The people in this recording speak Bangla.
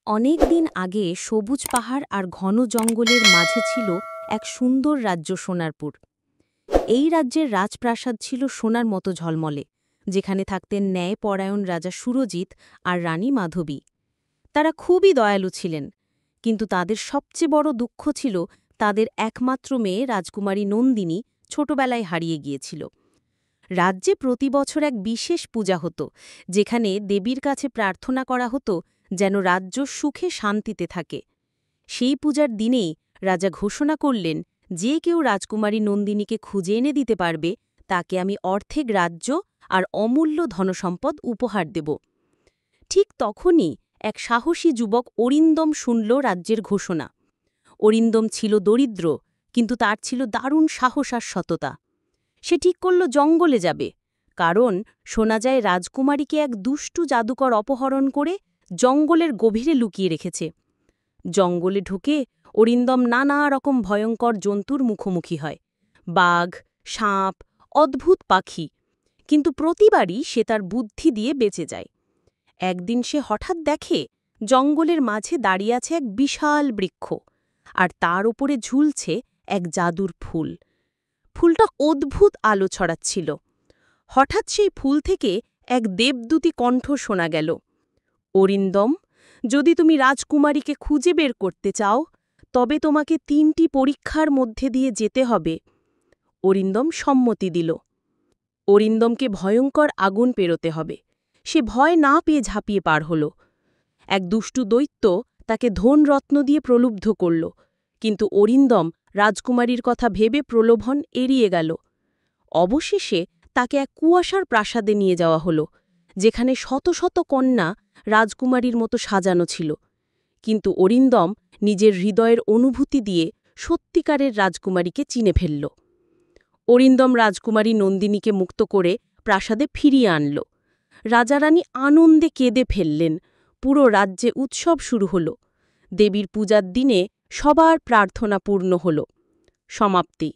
অনেক দিন আগে সবুজ পাহাড় আর ঘন জঙ্গলের মাঝে ছিল এক সুন্দর রাজ্য সোনারপুর। এই রাজ্যের রাজপ্রাসাদ ছিল সোনার মতো ঝলমলে, যেখানে থাকতেন ন্যায়পরায়ণ রাজা সুরজিৎ আর রানী মাধবী। তারা খুবই দয়ালু ছিলেন, কিন্তু তাদের সবচেয়ে বড় দুঃখ ছিল তাদের একমাত্র মেয়ে রাজকুমারী নন্দিনী ছোটবেলায় হারিয়ে গিয়েছিল। রাজ্যে প্রতি বছর এক বিশেষ পূজা হতো, যেখানে দেবীর কাছে প্রার্থনা করা হতো যেন রাজ্য সুখে শান্তিতে থাকে। সেই পূজার দিনেই রাজা ঘোষণা করলেন, যে কেউ রাজকুমারী নন্দিনীকে খুঁজে এনে দিতে পারবে তাকে আমি অর্ধেক রাজ্য আর অমূল্য ধনসম্পদ উপহার দেব। ঠিক তখনই এক সাহসী যুবক অরিন্দম শুনল রাজ্যের ঘোষণা। অরিন্দম ছিল দরিদ্র, কিন্তু তার ছিল দারুণ সাহস আর সততা। সে ঠিক করল জঙ্গলে যাবে, কারণ শোনা যায় রাজকুমারীকে এক দুষ্টু জাদুকর অপহরণ করে জঙ্গলের গভীরে লুকিয়ে রেখেছে। জঙ্গলে ঢুকে অরিন্দম নানা রকম ভয়ঙ্কর জন্তুর মুখোমুখি হয়, বাঘ, সাপ, অদ্ভুত পাখি, কিন্তু প্রতিবারই সে তার বুদ্ধি দিয়ে বেঁচে যায়। একদিন সে হঠাৎ দেখে জঙ্গলের মাঝে দাঁড়িয়ে আছে এক বিশাল বৃক্ষ, আর তার উপরে ঝুলছে এক জাদুর ফুল। ফুলটা অদ্ভুত আলো ছড়াচ্ছিল। হঠাৎ সেই ফুল থেকে এক দেবদূতী কণ্ঠ শোনা গেল, অরিন্দম, যদি তুমি রাজকুমারীকে খুঁজে বের করতে চাও, তবে তোমাকে ৩টি পরীক্ষার মধ্যে দিয়ে যেতে হবে। অরিন্দম সম্মতি দিল। অরিন্দমকে ভয়ঙ্কর আগুন পেরোতে হবে। সে ভয় না পেয়ে ঝাঁপিয়ে পার হল। এক দুষ্টু দৈত্য তাকে ধনরত্ন দিয়ে প্রলুব্ধ করল, কিন্তু অরিন্দম রাজকুমারীর কথা ভেবে প্রলোভন এড়িয়ে গেল। অবশেষে তাকে এক কুয়াশার প্রাসাদে নিয়ে যাওয়া হল, যেখানে শত শত কন্যা রাজকুমারীর মতো সাজানো ছিল। কিন্তু অরিন্দম নিজের হৃদয়ের অনুভূতি দিয়ে সত্যিকারের রাজকুমারীকে চিনে ফেলল। অরিন্দম রাজকুমারী নন্দিনীকে মুক্ত করে প্রাসাদে ফিরিয়ে আনল। রাজারানী আনন্দে কেঁদে ফেললেন। পুরো রাজ্যে উৎসব শুরু হল। দেবীর পূজার দিনে সবার প্রার্থনা পূর্ণ হল। সমাপ্তি।